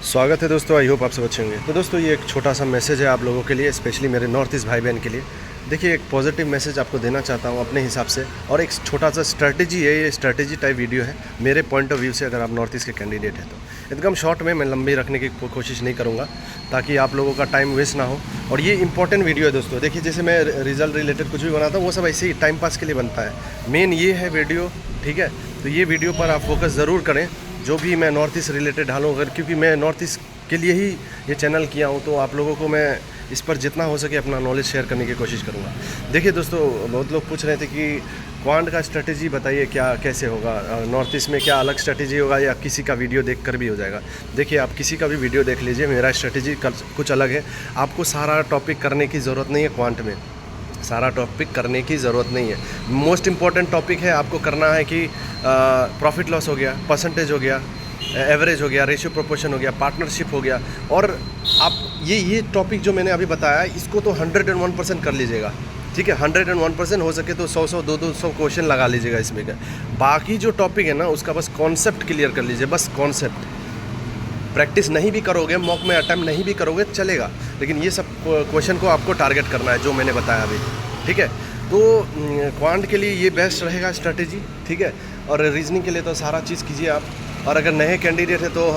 स्वागत है दोस्तों। आई होप आप सब अच्छे होंगे। तो दोस्तों ये एक छोटा सा मैसेज है आप लोगों के लिए, स्पेशली मेरे नॉर्थ ईस्ट भाई बहन के लिए। देखिए एक पॉजिटिव मैसेज आपको देना चाहता हूँ अपने हिसाब से, और एक छोटा सा स्ट्रैटेजी है, ये स्ट्रैटेजी टाइप वीडियो है मेरे पॉइंट ऑफ व्यू से। अगर आप नॉर्थ ईस्ट के कैंडिडेट हैं तो एकदम शॉर्ट में, मैं लंबी रखने की कोशिश नहीं करूँगा ताकि आप लोगों का टाइम वेस्ट ना हो। और ये इंपॉर्टेंट वीडियो है दोस्तों। देखिए जैसे मैं रिजल्ट रिलेटेड कुछ भी बनाता हूँ वो सब ऐसे ही टाइम पास के लिए बनता है। मेन ये है वीडियो, ठीक है। तो ये वीडियो पर आप फोकस ज़रूर करें जो भी मैं नॉर्थ ईस्ट रिलेटेड डालूँ, अगर क्योंकि मैं नॉर्थ ईस्ट के लिए ही ये चैनल किया हूँ, तो आप लोगों को मैं इस पर जितना हो सके अपना नॉलेज शेयर करने की कोशिश करूँगा। देखिए दोस्तों, बहुत लोग पूछ रहे थे कि क्वांट का स्ट्रेटेजी बताइए क्या कैसे होगा नॉर्थ ईस्ट में, क्या अलग स्ट्रेटेजी होगा या किसी का वीडियो देख कर भी हो जाएगा। देखिए आप किसी का भी वीडियो देख लीजिए, मेरा स्ट्रेटेजी कुछ अलग है। आपको सारा टॉपिक करने की ज़रूरत नहीं है, क्वांट में सारा टॉपिक करने की ज़रूरत नहीं है। मोस्ट इम्पॉर्टेंट टॉपिक है आपको करना है कि प्रॉफिट लॉस हो गया, परसेंटेज हो गया, एवरेज हो गया, रेशियो प्रोपोर्शन हो गया, पार्टनरशिप हो गया। और आप ये टॉपिक जो मैंने अभी बताया इसको तो 101% कर लीजिएगा, ठीक है। 101% हो सके तो 100 200 क्वेश्चन लगा लीजिएगा इसमें का। बाकी जो टॉपिक है ना उसका बस कॉन्सेप्ट क्लियर कर लीजिए, बस कॉन्सेप्ट। प्रैक्टिस नहीं भी करोगे, मॉक में अटैम्प्ट नहीं भी करोगे चलेगा, लेकिन ये सब क्वेश्चन को आपको टारगेट करना है जो मैंने बताया अभी, ठीक है। तो क्वांट के लिए ये बेस्ट रहेगा स्ट्रैटेजी, ठीक है। और रीजनिंग के लिए तो सारा चीज़ कीजिए आप। और अगर नए कैंडिडेट है तो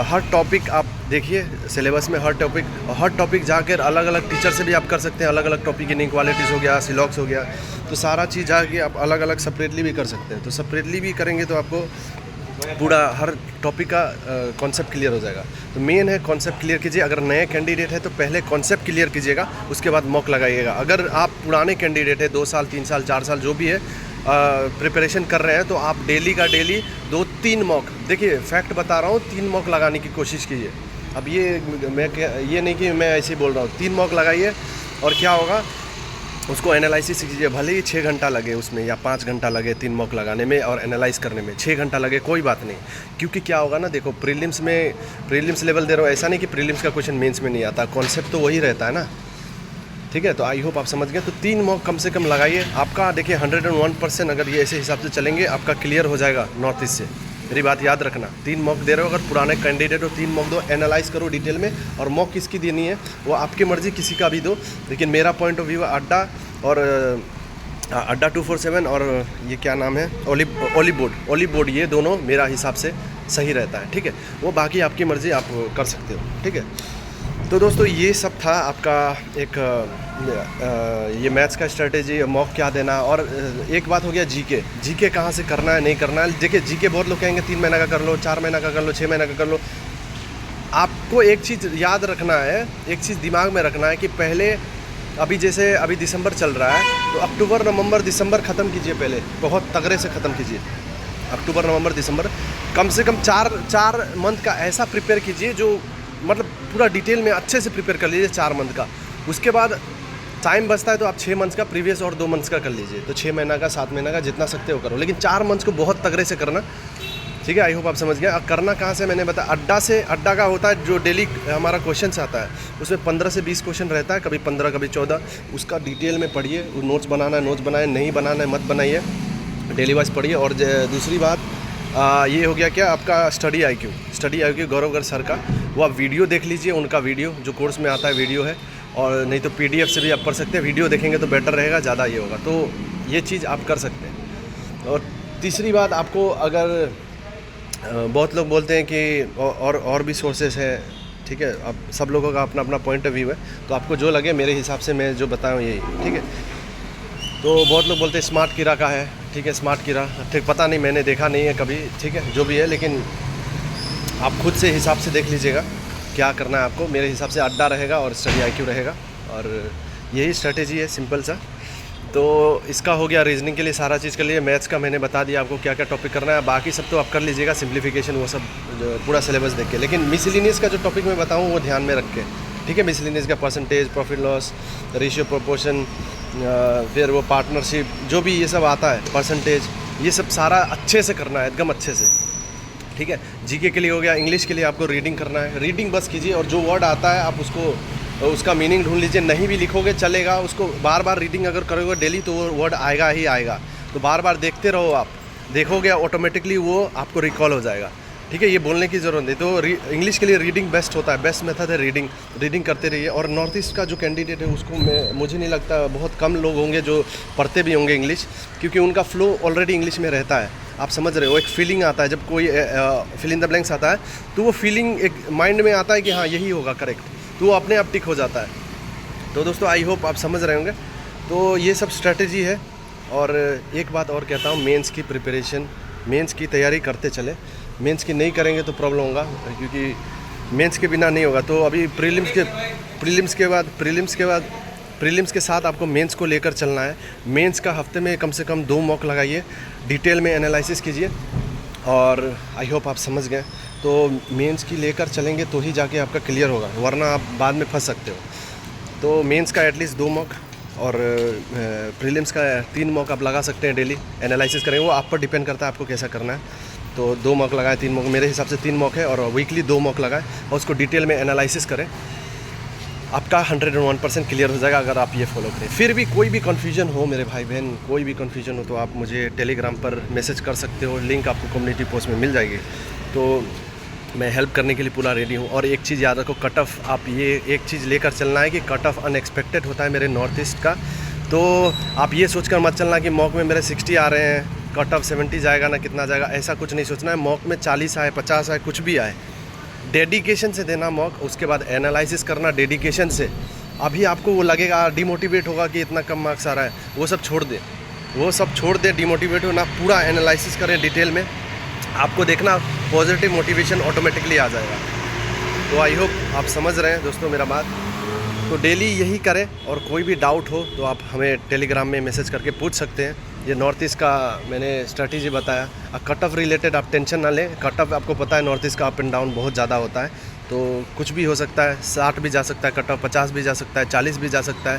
हर टॉपिक आप देखिए सिलेबस में, हर टॉपिक जाकर अलग अलग टीचर से भी आप कर सकते हैं। अलग अलग टॉपिक, इनइक्वालिटीज़ हो गया, सिलॉक्स हो गया, तो सारा चीज़ जाके आप अलग अलग सेपरेटली भी कर सकते हैं। तो सेपरेटली भी करेंगे तो आपको पूरा हर टॉपिक का कॉन्सेप्ट क्लियर हो जाएगा। तो मेन है कॉन्सेप्ट क्लियर कीजिए। अगर नए कैंडिडेट है तो पहले कॉन्सेप्ट क्लियर कीजिएगा, उसके बाद मॉक लगाइएगा। अगर आप पुराने कैंडिडेट है, 2 साल 3 साल 4 साल जो भी है प्रिपरेशन कर रहे हैं, तो आप डेली का डेली 2-3 मॉक, देखिए फैक्ट बता रहा हूँ, 3 मॉक लगाने की कोशिश कीजिए। अब ये नहीं कि मैं ऐसे ही बोल रहा हूँ, 3 मॉक लगाइए। और क्या होगा उसको एनालिसिस कीजिए। भले ही 6 घंटा लगे उसमें या 5 घंटा लगे 3 मॉक लगाने में और एनालाइज करने में, 6 घंटा लगे कोई बात नहीं। क्योंकि क्या होगा ना, देखो प्रीलिम्स लेवल दे रहा हूँ, ऐसा नहीं कि प्रीलिम्स का क्वेश्चन मेंस में नहीं आता, कॉन्सेप्ट तो वही रहता है ना, ठीक है। तो आई होप आप समझ गए। तो 3 मॉक कम से कम लगाइए। आपका देखिए 101% अगर ये ऐसे हिसाब से चलेंगे आपका क्लियर हो जाएगा नॉर्थ ईस्ट से। मेरी बात याद रखना, 3 मॉक दे रहे हो, अगर पुराने कैंडिडेट हो 3 मॉक दो, एनालाइज करो डिटेल में। और मॉक किसकी देनी है वो आपकी मर्ज़ी, किसी का भी दो, लेकिन मेरा पॉइंट ऑफ व्यू है अड्डा और अड्डा 247 और ये क्या नाम है, ओलिव बोर्ड, ये दोनों मेरा हिसाब से सही रहता है, ठीक है। वो बाकी आपकी मर्ज़ी, आप कर सकते हो, ठीक है। तो दोस्तों ये सब था आपका एक ये मैथ्स का स्ट्रेटेजी, मॉक क्या देना। और एक बात हो गया जीके कहाँ से करना है नहीं करना है। देखिए जीके बहुत लोग कहेंगे 3 महीना का कर लो, 4 महीना का कर लो, 6 महीना का कर लो। आपको एक चीज़ याद रखना है, एक चीज़ दिमाग में रखना है कि पहले अभी दिसंबर चल रहा है, तो अक्टूबर नवंबर दिसंबर ख़त्म कीजिए, पहले बहुत तगड़े से ख़त्म कीजिए। अक्टूबर नवंबर दिसंबर कम से कम 4 मंथ का ऐसा प्रिपेयर कीजिए जो मतलब पूरा डिटेल में अच्छे से प्रिपेयर कर लीजिए 4 मंथ का। उसके बाद टाइम बचता है तो आप 6 मंथ्स का प्रीवियस और 2 मंथ्स का कर लीजिए। तो 6 महीना का, 7 महीना का, जितना सकते हो करो, लेकिन 4 मंथ्स को बहुत तगड़े से करना, ठीक है। आई होप आप समझ गए। अब करना कहाँ से मैंने बताया, अड्डा का होता है जो डेली हमारा क्वेश्चन आता है, उसमें 15 से 20 क्वेश्चन रहता है, कभी 15 कभी 14। उसका डिटेल में पढ़िए, नोट्स बनाना है नोट्स बनाए, नहीं बनाना है मत बनाइए, डेली वाइज पढ़िए। और दूसरी बात ये हो गया क्या आपका study I Q Gaurav Garg sir का, वो आप वीडियो देख लीजिए, उनका वीडियो जो कोर्स में आता है वीडियो है, और नहीं तो PDF से भी आप पढ़ सकते हैं। वीडियो देखेंगे तो बेटर रहेगा, ज़्यादा ये होगा, तो ये चीज़ आप कर सकते हैं। और तीसरी बात, आपको अगर बहुत लोग बोलते हैं कि और भी सोर्सेस है, ठीक है। अब सब लोगों का अपना अपना पॉइंट ऑफ व्यू है, तो आपको जो लगे, मेरे हिसाब से मैं जो बताऊँ यही, ठीक है। तो बहुत लोग बोलते हैं स्मार्ट कीरा का है, ठीक है। स्मार्ट कीरा ठीक पता नहीं, मैंने देखा नहीं है कभी, ठीक है, जो भी है, लेकिन आप खुद से हिसाब से देख लीजिएगा क्या करना है आपको। मेरे हिसाब से अड्डा रहेगा और स्टडी IQ रहेगा, और यही स्ट्रेटेजी है, सिंपल सा। तो इसका हो गया रीजनिंग के लिए सारा चीज़ कर लिए। मैथ्स का मैंने बता दिया आपको क्या क्या टॉपिक करना है, बाकी सब तो आप कर लीजिएगा, सिंप्लीफिकेशन वो सब पूरा सिलेबस देख के। लेकिन मिसलिनियस का जो टॉपिक मैं बताऊँ वो ध्यान में रख के, ठीक है। मिसलिनियस का percentage, profit loss, ratio proportion, फिर वो पार्टनरशिप, जो भी ये सब आता है, परसेंटेज, ये सब सारा अच्छे से करना है, एकदम अच्छे से, ठीक है। जीके के लिए हो गया। इंग्लिश के लिए आपको रीडिंग करना है, रीडिंग बस कीजिए, और जो वर्ड आता है आप उसका मीनिंग ढूंढ लीजिए। नहीं भी लिखोगे चलेगा, उसको बार बार रीडिंग अगर करोगे डेली तो वो वर्ड आएगा ही आएगा। तो बार बार देखते रहो, आप देखोगे ऑटोमेटिकली वो आपको रिकॉल हो जाएगा। ठीक है, ये बोलने की ज़रूरत नहीं। तो इंग्लिश के लिए रीडिंग बेस्ट होता है, बेस्ट मेथड है रीडिंग करते रहिए। और नॉर्थ ईस्ट का जो कैंडिडेट है उसको मुझे नहीं लगता, बहुत कम लोग होंगे जो पढ़ते भी होंगे इंग्लिश, क्योंकि उनका फ्लो ऑलरेडी इंग्लिश में रहता है। आप समझ रहे हो, एक फीलिंग आता है जब कोई फिल इन द ब्लैंक्स आता है, तो वो फीलिंग एक माइंड में आता है कि हाँ यही होगा करेक्ट, तो वो अपने आप टिक हो जाता है। तो दोस्तों आई होप आप समझ रहे होंगे। तो ये सब स्ट्रैटेजी है। और एक बात और कहता हूँ, मेंस की प्रिपरेशन, मेंस की तैयारी करते चले। मेंस की नहीं करेंगे तो प्रॉब्लम होगा, क्योंकि मेंस के बिना नहीं होगा। तो अभी प्रीलिम्स के साथ आपको मेंस को लेकर चलना है। मेंस का हफ्ते में कम से कम 2 मॉक लगाइए, डिटेल में एनालिसिस कीजिए। और आई होप आप समझ गए। तो मेंस की लेकर चलेंगे तो ही जाके आपका क्लियर होगा, वरना आप बाद में फंस सकते हो। तो मेंस का एटलीस्ट 2 मॉक और प्रीलिम्स का 3 मॉक आप लगा सकते हैं। डेली एनालिसिस करेंगे, वो आप पर डिपेंड करता है आपको कैसा करना है। तो 2 मॉक लगाए, 3 मॉक, मेरे हिसाब से 3 मॉक है, और वीकली 2 मॉक लगाए और उसको डिटेल में एनालिसिस करें। आपका 101% क्लियर हो जाएगा अगर आप ये फॉलो करें। फिर भी कोई भी कन्फ्यूजन हो मेरे भाई बहन, कोई भी कन्फ्यूजन हो तो आप मुझे टेलीग्राम पर मैसेज कर सकते हो, लिंक आपको कम्युनिटी पोस्ट में मिल जाएगी। तो मैं हेल्प करने के लिए पूरा रेडी हूँ। और एक चीज़ याद रखो, कट ऑफ, आप ये एक चीज़ लेकर चलना है कि कट ऑफ अनएक्सपेक्टेड होता है मेरे नॉर्थ ईस्ट का। तो आप ये सोचकर मत चलना कि मॉक में मेरे 60 आ रहे हैं, कट ऑफ 70 जाएगा ना कितना जाएगा, ऐसा कुछ नहीं सोचना है। मॉक में 40 आए, 50 आए, कुछ भी आए, डेडिकेशन से देना मॉक। उसके बाद एनालिसिस करना डेडिकेशन से। अभी आपको वो लगेगा, डिमोटिवेट होगा कि इतना कम मार्क्स आ रहा है, वो सब छोड़ दे, डिमोटिवेट होना, पूरा एनालिसिस करें डिटेल में। आपको देखना पॉजिटिव मोटिवेशन ऑटोमेटिकली आ जाएगा। तो आई होप आप समझ रहे हैं दोस्तों मेरा बात। तो डेली यही करें, और कोई भी डाउट हो तो आप हमें टेलीग्राम में मैसेज करके पूछ सकते हैं। ये नॉर्थ ईस्ट का मैंने स्ट्रैटेजी बताया। कट ऑफ रिलेटेड आप टेंशन ना लें। कट ऑफ आपको पता है नॉर्थ ईस्ट का अप एंड डाउन बहुत ज़्यादा होता है, तो कुछ भी हो सकता है। 60 भी जा सकता है कट ऑफ, 50 भी जा सकता है, 40 भी जा सकता है।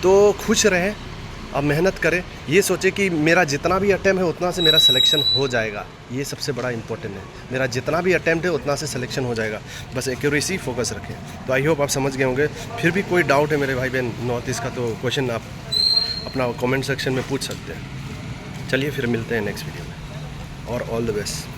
तो खुश रहें, अब मेहनत करें। ये सोचे कि मेरा जितना भी अटैम्प्ट है उतना से मेरा सिलेक्शन हो जाएगा। ये सबसे बड़ा इंपॉर्टेंट है, मेरा जितना भी अटैम्प्ट है उतना से सिलेक्शन हो जाएगा। बस एक्यूरेसी फोकस रखें। तो आई होप आप समझ गए होंगे। फिर भी कोई डाउट है मेरे भाई बहन नॉर्थ ईस्ट का, तो क्वेश्चन आप अपना कमेंट सेक्शन में पूछ सकते हैं। चलिए फिर मिलते हैं नेक्स्ट वीडियो में, और ऑल द बेस्ट।